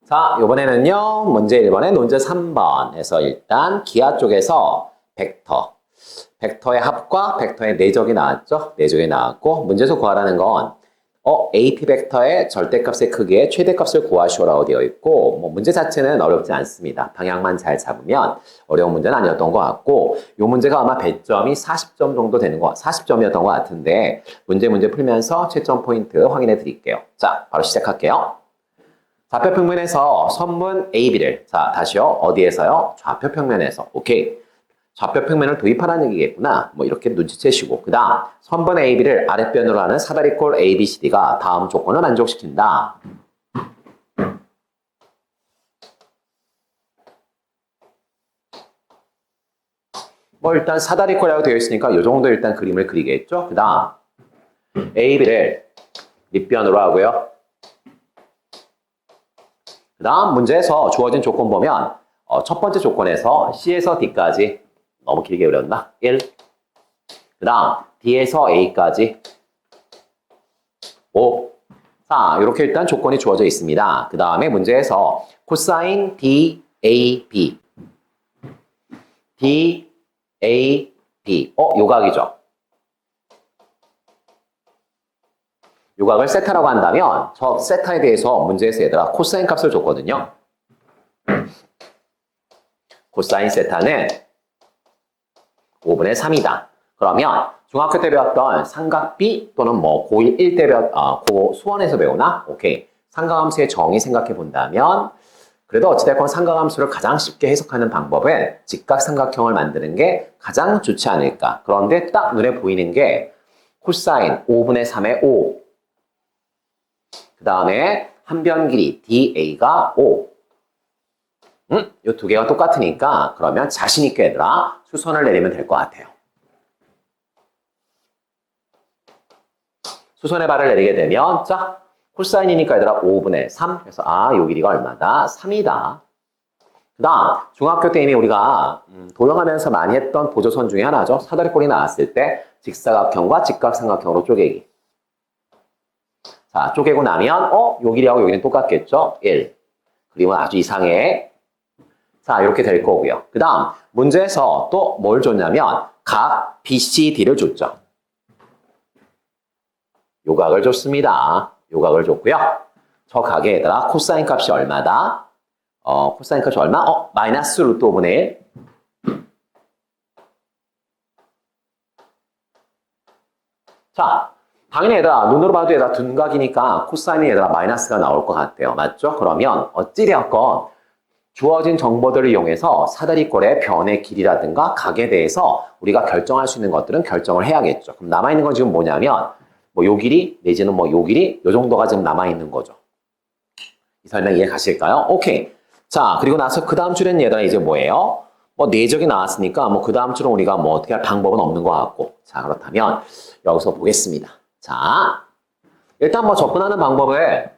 자, 이번에는요, 문제 1번에 논제 3번에서 일단 기하 쪽에서 벡터의 합과 벡터의 내적이 나왔죠? 내적이 나왔고, 문제에서 구하라는 건, AP 벡터의 절대값의 크기의 최대값을 구하시오라고 되어 있고, 문제 자체는 어렵지 않습니다. 방향만 잘 잡으면 어려운 문제는 아니었던 것 같고, 이 문제가 아마 배점이 40점 정도 되는 40점이었던 것 같은데, 문제 풀면서 채점 포인트 확인해 드릴게요. 자, 바로 시작할게요. 좌표 평면에서 선분 AB를, 자, 다시요. 어디에서요? 좌표 평면에서. 오케이. 좌표 평면을 도입하라는 얘기겠구나. 이렇게 눈치채시고. 그 다음, 선분 AB를 아랫변으로 하는 사다리꼴 ABCD가 다음 조건을 만족시킨다. 일단 사다리꼴이라고 되어 있으니까 이 정도 일단 그림을 그리겠죠? 그 다음, AB를 밑변으로 하고요. 그 다음 문제에서 주어진 조건 보면 첫 번째 조건에서 C에서 D까지 너무 길게 그렸나? 1. 그 다음 D에서 A까지 5. 자, 이렇게 일단 조건이 주어져 있습니다. 그 다음에 문제에서 코사인 DAB DAB 요각이죠. 요각을 세타라고 한다면 저 세타에 대해서 문제에서 얘들아 코사인 값을 줬거든요. 코사인 세타는 5분의 3이다. 그러면 중학교 때 배웠던 삼각비 또는 고1 1 때 고 수원에서 배우나? 오케이. 삼각함수의 정의 생각해 본다면 그래도 어찌됐건 삼각함수를 가장 쉽게 해석하는 방법은 직각삼각형을 만드는 게 가장 좋지 않을까. 그런데 딱 눈에 보이는 게 코사인 5분의 3의 5. 그 다음에 한 변 길이 DA가 5. 이 두 개가 똑같으니까 그러면 자신 있게 얘들아 수선을 내리면 될 것 같아요. 수선의 발을 내리게 되면 자 코사인이니까 얘들아 5분의 3. 그래서 요 길이가 얼마다? 3이다. 그 다음 중학교 때 이미 우리가 도형하면서 많이 했던 보조선 중에 하나죠. 사다리꼴이 나왔을 때 직사각형과 직각삼각형으로 쪼개기. 자, 쪼개고 나면 요 길이하고 여기는 똑같겠죠? 1. 그림은 아주 이상해. 자, 이렇게 될 거고요. 그 다음 문제에서 또 뭘 줬냐면 각 BCD를 줬죠. 요각을 줬습니다. 요각을 줬고요. 저 각의 얘들아 코사인 값이 얼마다? 코사인 값이 얼마? 마이너스 루트 5분의 1. 자, 당연히 얘들아 눈으로 봐도 얘들아 둔각이니까 코사인이 얘들아 마이너스가 나올 것 같아요. 맞죠? 그러면 어찌되었건 주어진 정보들을 이용해서 사다리꼴의 변의 길이라든가 각에 대해서 우리가 결정할 수 있는 것들은 결정을 해야겠죠. 그럼 남아있는 건 지금 뭐냐면 요 길이 내지는 요 길이 요 정도가 지금 남아있는 거죠. 이 설명 이해 가실까요? 오케이. 자, 그리고 나서 그 다음 줄에는 얘들아 이제 뭐예요? 내적이 나왔으니까 그 다음 줄은 우리가 어떻게 할 방법은 없는 것 같고. 자, 그렇다면 여기서 보겠습니다. 자, 일단 접근하는 방법을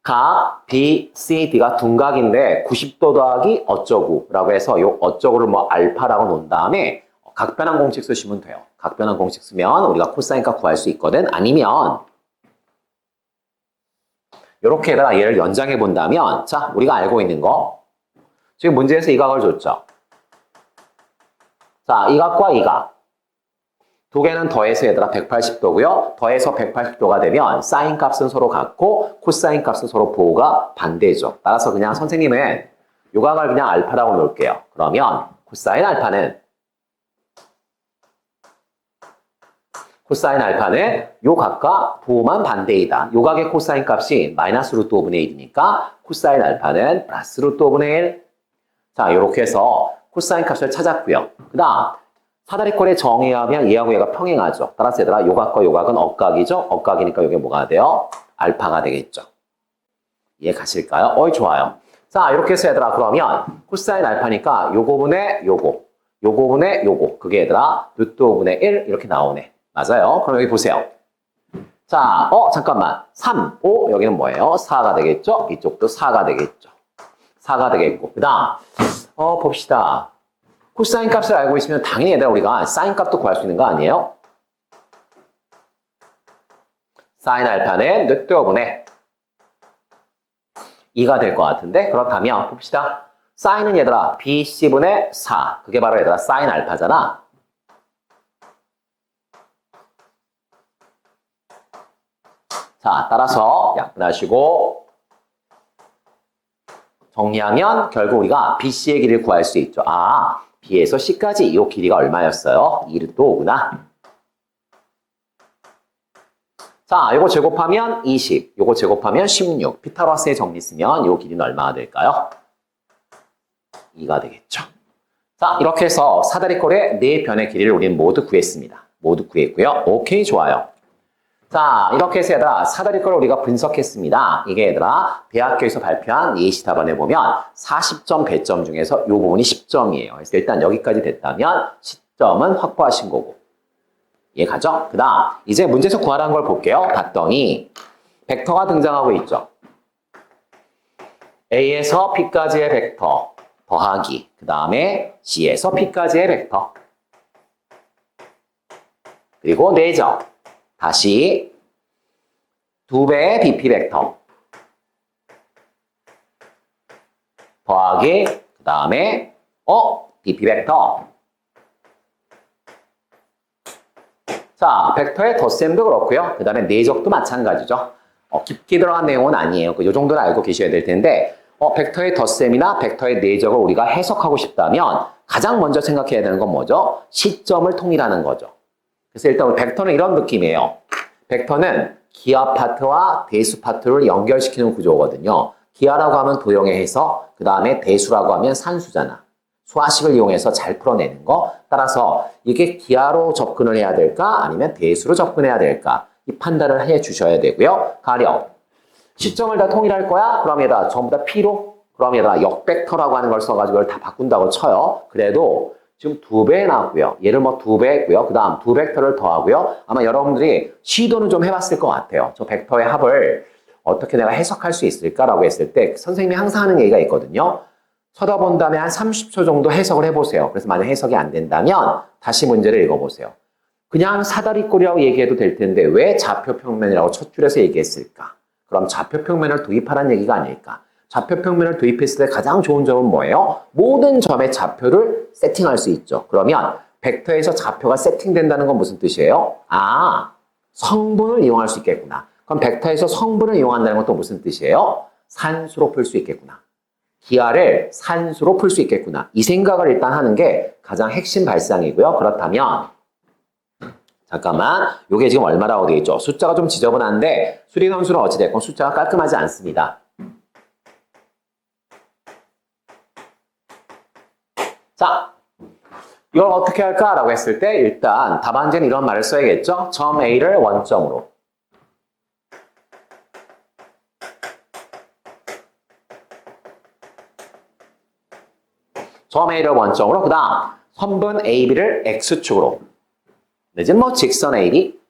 각 B, C, D가 둔각인데 90도 더하기 어쩌구 라고 해서 요 어쩌구를 알파라고 놓은 다음에 각변환 공식 쓰시면 돼요. 각변환 공식 쓰면 우리가 코사인 값 구할 수 있거든. 아니면 이렇게다가 얘를 연장해 본다면 자, 우리가 알고 있는 거 지금 문제에서 이 각을 줬죠. 자, 이 각과 이 각 두 개는 더해서 얘들아 180도고요. 더해서 180도가 되면 사인 값은 서로 같고 코사인 값은 서로 부호가 반대죠. 따라서 그냥 선생님은 요 각을 그냥 알파라고 놓을게요. 그러면 코사인 알파는 요 각과 부호만 반대이다. 요 각의 코사인 값이 마이너스 루트 5분의 1이니까 코사인 알파는 플러스 루트 5분의 1. 자, 이렇게 해서 코사인 값을 찾았고요. 그 다음 사다리꼴의 정의에 하면 얘하고 얘가 평행하죠. 따라서 얘들아 요 각과 요 각은 억각이죠. 억각이니까 이게 뭐가 돼요? 알파가 되겠죠. 이해 가실까요? 좋아요. 자, 이렇게 해서 얘들아 그러면 코사인 알파니까 요거분의 요거분의 요거 그게 얘들아 루트 5분의 1 이렇게 나오네. 맞아요. 그럼 여기 보세요. 자, 잠깐만 3, 5 여기는 뭐예요? 4가 되겠죠? 이쪽도 4가 되겠죠. 4가 되겠고 그 다음 봅시다. 코사인 값을 알고 있으면 당연히 얘들아 우리가 사인 값도 구할 수 있는 거 아니에요? 사인 알파는 루트 5분의 2가 될 것 같은데 그렇다면 봅시다. 사인은 얘들아 BC분의 4 그게 바로 얘들아 사인 알파잖아. 자 따라서 약분하시고 정리하면 결국 우리가 BC의 길이를 구할 수 있죠. 아 B에서 C까지 이 길이가 얼마였어요? 2는 또 5구나. 자, 요거 제곱하면 20, 요거 제곱하면 16. 피타고라스의 정리 쓰면 요 길이는 얼마가 될까요? 2가 되겠죠. 자, 이렇게 해서 사다리꼴의 네 변의 길이를 우리는 모두 구했습니다. 모두 구했고요. 오케이, 좋아요. 자, 이렇게 해서 얘들아, 사다리꼴을 우리가 분석했습니다. 이게 얘들아, 대학교에서 발표한 예시 답안에 보면 40점, 100점 중에서 요 부분이 10점이에요. 그래서 일단 여기까지 됐다면 10점은 확보하신 거고. 이해가죠? 그 다음 이제 문제에서 구하라는 걸 볼게요. 봤더니 벡터가 등장하고 있죠. A에서 B까지의 벡터 더하기 그 다음에 C에서 P까지의 벡터 그리고 4점 다시 2배의 BP 벡터 더하기 그 다음에 BP 벡터 자, 벡터의 덧셈도 그렇고요. 그 다음에 내적도 마찬가지죠. 깊게 들어간 내용은 아니에요. 이 정도는 알고 계셔야 될 텐데 벡터의 덧셈이나 벡터의 내적을 우리가 해석하고 싶다면 가장 먼저 생각해야 되는 건 뭐죠? 시점을 통일하는 거죠. 그래서 일단 우리 벡터는 이런 느낌이에요. 벡터는 기하 파트와 대수 파트를 연결시키는 구조거든요. 기하라고 하면 도형의 해석, 그 다음에 대수라고 하면 산수잖아. 수화식을 이용해서 잘 풀어내는 거. 따라서 이게 기하로 접근을 해야 될까 아니면 대수로 접근해야 될까 이 판단을 해 주셔야 되고요. 가령 시점을 다 통일할 거야? 그럼 얘들아 전부 다 P로? 그럼 얘들아 역벡터라고 하는 걸 써가지고 이걸 다 바꾼다고 쳐요. 그래도 지금 2배 나왔고요. 얘를 뭐 2배 했고요. 그 다음 2벡터를 더하고요. 아마 여러분들이 시도는 좀 해봤을 것 같아요. 저 벡터의 합을 어떻게 내가 해석할 수 있을까라고 했을 때 선생님이 항상 하는 얘기가 있거든요. 쳐다본 다음에 한 30초 정도 해석을 해보세요. 그래서 만약 해석이 안 된다면 다시 문제를 읽어보세요. 그냥 사다리꼴이라고 얘기해도 될 텐데 왜 좌표평면이라고 첫 줄에서 얘기했을까? 그럼 좌표평면을 도입하라는 얘기가 아닐까? 좌표평면을 도입했을 때 가장 좋은 점은 뭐예요? 모든 점의 좌표를 세팅할 수 있죠. 그러면 벡터에서 좌표가 세팅된다는 건 무슨 뜻이에요? 아, 성분을 이용할 수 있겠구나. 그럼 벡터에서 성분을 이용한다는 건 또 무슨 뜻이에요? 산수로 풀 수 있겠구나. 기하를 산수로 풀 수 있겠구나. 이 생각을 일단 하는 게 가장 핵심 발상이고요. 그렇다면 잠깐만 요게 지금 얼마라고 되어 있죠? 숫자가 좀 지저분한데 수리함수는 어찌됐건 숫자가 깔끔하지 않습니다. 자, 이걸 어떻게 할까라고 했을 때 일단 답안지는 이런 말을 써야겠죠? 점 A를 원점으로 점 A를 원점으로 그 다음 선분 AB를 X축으로 내지는 뭐 직선 AB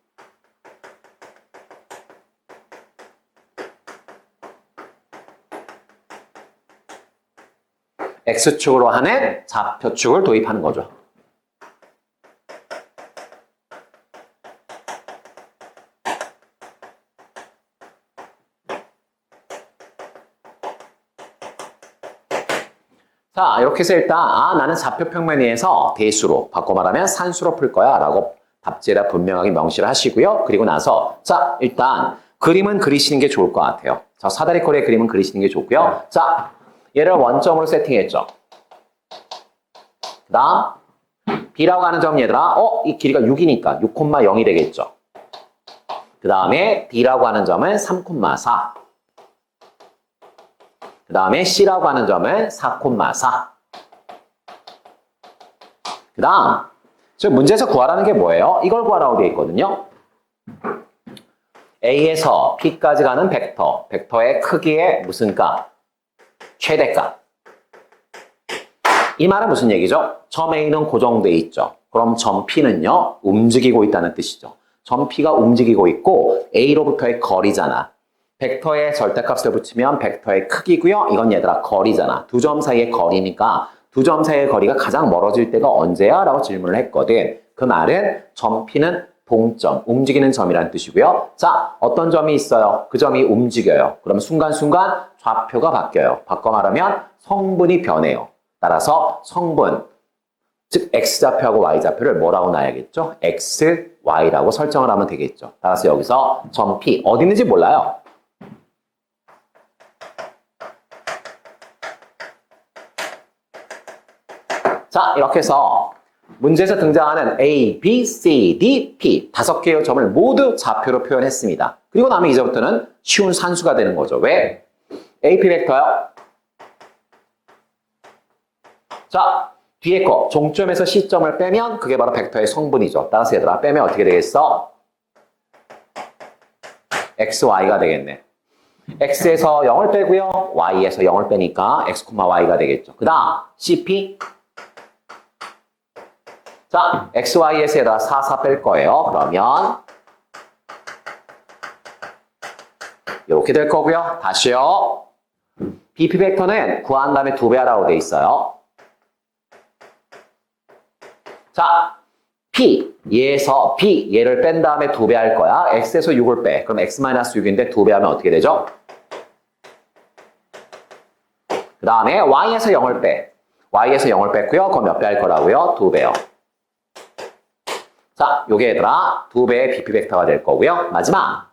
X축으로 하는 좌표축을 도입하는 거죠. 자, 이렇게 해서 일단 나는 좌표평면에서 대수로 바꿔 말하면 산수로 풀 거야 라고 답지에다 분명하게 명시를 하시고요. 그리고 나서 자, 일단 그림은 그리시는 게 좋을 것 같아요. 자, 사다리꼴의 그림은 그리시는 게 좋고요. 자, 얘를 원점으로 세팅했죠. 그 다음 B라고 하는 점 얘들아 이 길이가 6이니까 6,0이 되겠죠. 그 다음에 D라고 하는 점은 3,4 그 다음에 C라고 하는 점은 4,4 그 다음 지금 문제에서 구하라는 게 뭐예요? 이걸 구하라고 되어 있거든요. A에서 P까지 가는 벡터, 벡터의 크기의 무슨 값? 최대값. 이 말은 무슨 얘기죠? 점 A는 고정돼 있죠. 그럼 점 P는요, 움직이고 있다는 뜻이죠. 점 P가 움직이고 있고 A로부터의 거리잖아. 벡터의 절대값을 붙이면 벡터의 크기고요. 이건 얘들아 거리잖아. 두 점 사이의 거리니까 두 점 사이의 거리가 가장 멀어질 때가 언제야? 라고 질문을 했거든. 그 말은 점 P는 동점, 움직이는 점이라는 뜻이고요. 자, 어떤 점이 있어요? 그 점이 움직여요. 그럼 순간순간 좌표가 바뀌어요. 바꿔 말하면 성분이 변해요. 따라서 성분, 즉 X좌표하고 Y좌표를 뭐라고 놔야겠죠? X, Y라고 설정을 하면 되겠죠. 따라서 여기서 점 P, 어디 있는지 몰라요. 자, 이렇게 해서 문제에서 등장하는 A, B, C, D, P 5개의 점을 모두 좌표로 표현했습니다. 그리고 나면 이제부터는 쉬운 산수가 되는 거죠. 왜? AP 벡터요. 자, 뒤에 거 종점에서 시점을 빼면 그게 바로 벡터의 성분이죠. 따라서 얘들아 빼면 어떻게 되겠어? X, Y가 되겠네. X에서 0을 빼고요. Y에서 0을 빼니까 X, Y가 되겠죠. 그 다음 CP. 자, X, Y에서 얘들아 4 뺄 거예요. 그러면 이렇게 될 거고요. 다시요. BP 벡터는 구한 다음에 2배 하라고 돼 있어요. 자, P, 얘에서 B, 얘를 뺀 다음에 2배 할 거야. X에서 6을 빼. 그럼 X-6인데 2배 하면 어떻게 되죠? 그 다음에 Y에서 0을 빼. Y에서 0을 뺐고요. 그럼 몇 배 할 거라고요? 2배요. 자, 요게 얘들아 2배의 BP 벡터가 될 거고요. 마지막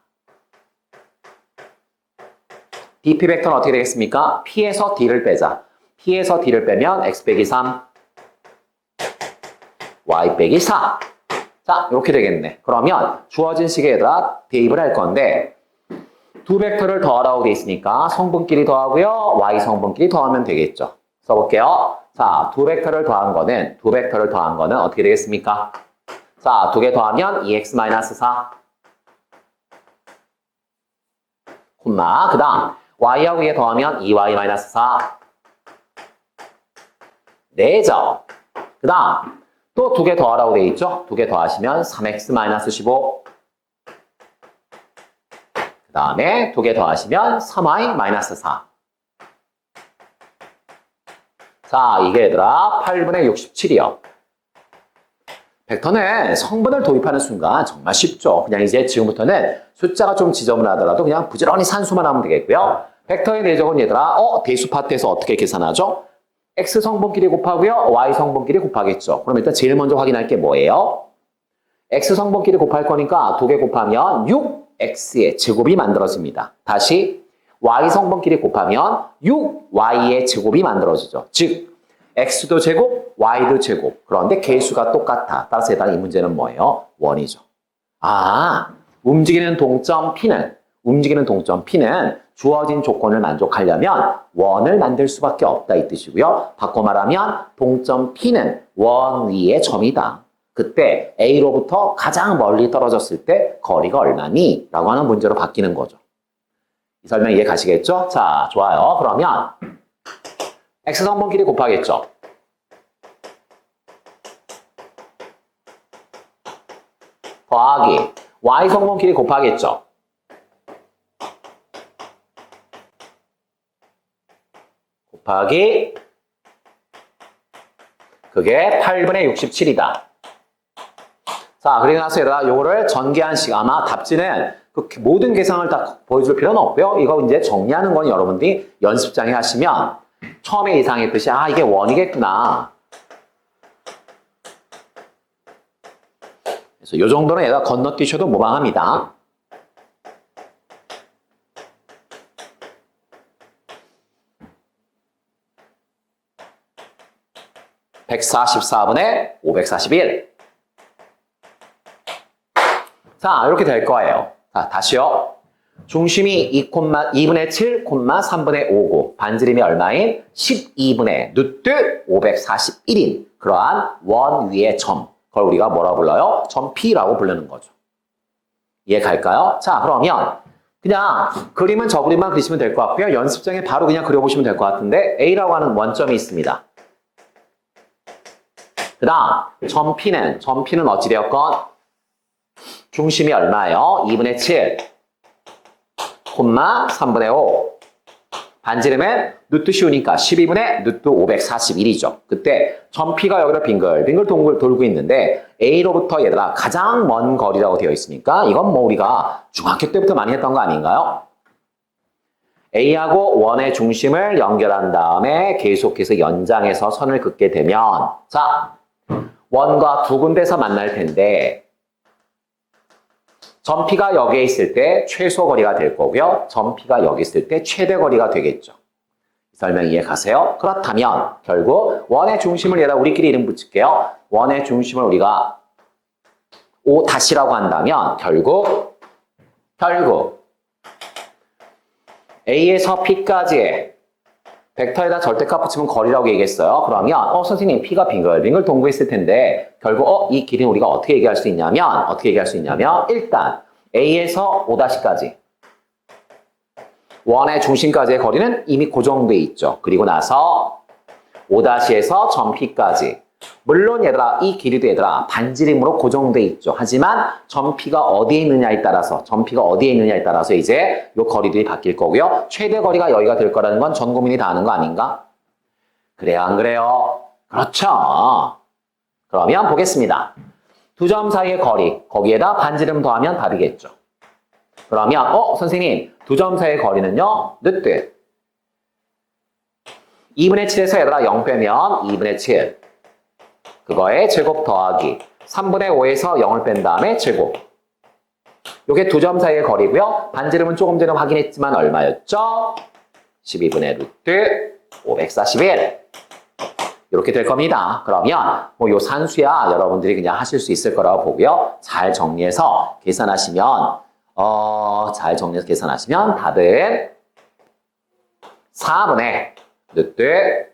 DP 벡터는 어떻게 되겠습니까? P에서 D를 빼자. P에서 D를 빼면 X 빼기 3, Y 빼기 4. 자, 이렇게 되겠네. 그러면 주어진 식에 얘들아 대입을 할 건데 두 벡터를 더하라고 돼 있으니까 성분끼리 더하고요. Y 성분끼리 더하면 되겠죠. 써볼게요. 자, 두 벡터를 더한 거는 어떻게 되겠습니까? 자, 2개 더하면 2x-4 콤마 그 다음 y하고 얘 더하면 2y-4 4죠. 그 다음 또 2개 더하라고 돼 있죠. 2개 더하시면 3x-15 그 다음에 2개 더하시면 3y-4 자, 이게 얘들아 8분의 67이요. 벡터는 성분을 도입하는 순간 정말 쉽죠. 그냥 이제 지금부터는 숫자가 좀 지저분하더라도 그냥 부지런히 산수만 하면 되겠고요. 벡터의 내적은 얘들아 대수 파트에서 어떻게 계산하죠? X 성분끼리 곱하고요. Y 성분끼리 곱하겠죠. 그럼 일단 제일 먼저 확인할 게 뭐예요? X 성분끼리 곱할 거니까 2개 곱하면 6X의 제곱이 만들어집니다. 다시 Y 성분끼리 곱하면 6Y의 제곱이 만들어지죠. 즉 X도 제곱, Y도 제곱. 그런데 개수가 똑같아. 따라서 이 문제는 뭐예요? 1이죠. 아, 움직이는 동점 P는 주어진 조건을 만족하려면 1을 만들 수밖에 없다 이 뜻이고요. 바꿔 말하면 동점 P는 1 위의 점이다. 그때 A로부터 가장 멀리 떨어졌을 때 거리가 얼마니? 라고 하는 문제로 바뀌는 거죠. 이 설명 이해 가시겠죠? 자, 좋아요. 그러면 X 성분끼리 곱하겠죠. 더하기 Y 성분끼리 곱하겠죠. 곱하기 그게 8분의 67이다. 자, 그리고 나서 얘들아 요거를 전개한식 아마 답지는 그 모든 계산을 다 보여줄 필요는 없고요. 이거 이제 정리하는 건 여러분들이 연습장에 하시면 처음에 예상했듯이 이게 1이겠구나. 그래서 이 정도는 얘가 건너뛰셔도 무방합니다. (144분의 541) 자, 이렇게 될 거예요. 자, 다시요. 중심이 2분의 7, 3분의 5고 반지름이 얼마인? 12분의 누트 541인 그러한 원 위의 점. 그걸 우리가 뭐라고 불러요? 점 P라고 부르는 거죠. 이해 갈까요? 자, 그러면 그냥 그림은 저 그림만 그리시면 될 것 같고요. 연습장에 바로 그냥 그려보시면 될 것 같은데 A라고 하는 원점이 있습니다. 그 다음 점 P는 어찌되었건 중심이 얼마예요? 2분의 7, 3분의 5 반지름은 루트 쉬우니까 12분의 루트 541이죠. 그때 점P가 여기를 빙글빙글 돌고 있는데 A로부터 얘들아 가장 먼 거리라고 되어 있으니까 이건 뭐 우리가 중학교 때부터 많이 했던 거 아닌가요? A하고 원의 중심을 연결한 다음에 계속해서 연장해서 선을 긋게 되면 자, 원과 두 군데서 만날 텐데 점 P가 여기에 있을 때 최소 거리가 될 거고요. 점 P가 여기 있을 때 최대 거리가 되겠죠. 설명 이해 가세요? 그렇다면 결국 원의 중심을 얘들아 우리끼리 이름 붙일게요. 원의 중심을 우리가 O'라고 한다면 결국 A에서 P까지의 벡터에다 절대값 붙이면 거리라고 얘기했어요. 그러면 선생님 P가 빙글빙글 동그랬을 텐데 결국 이 길이는 우리가 어떻게 얘기할 수 있냐면 일단 A에서 O'까지 원의 중심까지의 거리는 이미 고정돼 있죠. 그리고 나서 O'에서 점 P까지 물론 얘들아 이 길이도 얘들아 반지름으로 고정돼 있죠. 하지만 점 P가 어디에 있느냐에 따라서 이제 요 거리들이 바뀔 거고요. 최대 거리가 여기가 될 거라는 건 전 국민이 다 아는 거 아닌가? 그래요 안 그래요? 그렇죠. 그러면 보겠습니다. 두 점 사이의 거리 거기에다 반지름 더하면 답이겠죠. 그러면 선생님 두 점 사이의 거리는요 루트 2분의 7에서 얘들아 0 빼면 2분의 7 그거의 제곱 더하기 3분의 5에서 0을 뺀 다음에 제곱 요게 두 점 사이의 거리고요. 반지름은 조금 전에 확인했지만 얼마였죠? 12분의 루트 541 이렇게 될 겁니다. 그러면 뭐 요 산수야 여러분들이 그냥 하실 수 있을 거라고 보고요. 잘 정리해서 계산하시면 답은 4분의 루트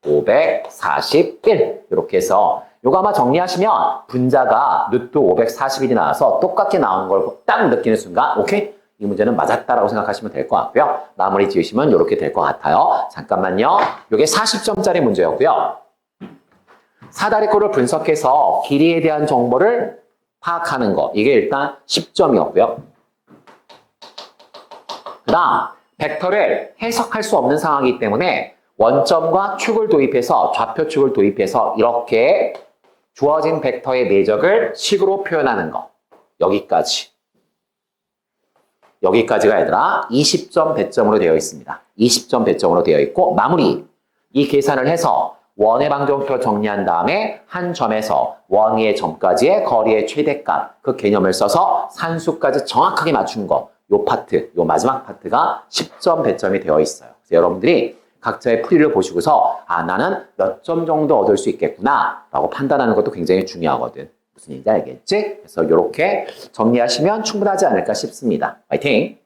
541 이렇게 해서 요거 아마 정리하시면 분자가 루트 541이 나와서 똑같게 나오는 걸 딱 느끼는 순간 오케이? 이 문제는 맞았다라고 생각하시면 될 것 같고요. 마무리 지으시면 이렇게 될 것 같아요. 잠깐만요. 요게 40점짜리 문제였고요. 사다리꼴을 분석해서 길이에 대한 정보를 파악하는 거 이게 일단 10점이었고요. 그 다음 벡터를 해석할 수 없는 상황이기 때문에 원점과 축을 도입해서 좌표축을 도입해서 이렇게 주어진 벡터의 내적을 식으로 표현하는 거 여기까지가 얘들아 20점 배점으로 되어 있습니다. 20점 배점으로 되어 있고 마무리 이 계산을 해서 원의 방정식을 정리한 다음에 한 점에서 원 위의 점까지의 거리의 최대값 그 개념을 써서 산수까지 정확하게 맞춘 거 요 파트, 요 마지막 파트가 10점 배점이 되어 있어요. 그래서 여러분들이 각자의 풀이를 보시고서 나는 몇 점 정도 얻을 수 있겠구나 라고 판단하는 것도 굉장히 중요하거든. 무슨 얘기인지 알겠지? 그래서 이렇게 정리하시면 충분하지 않을까 싶습니다. 화이팅!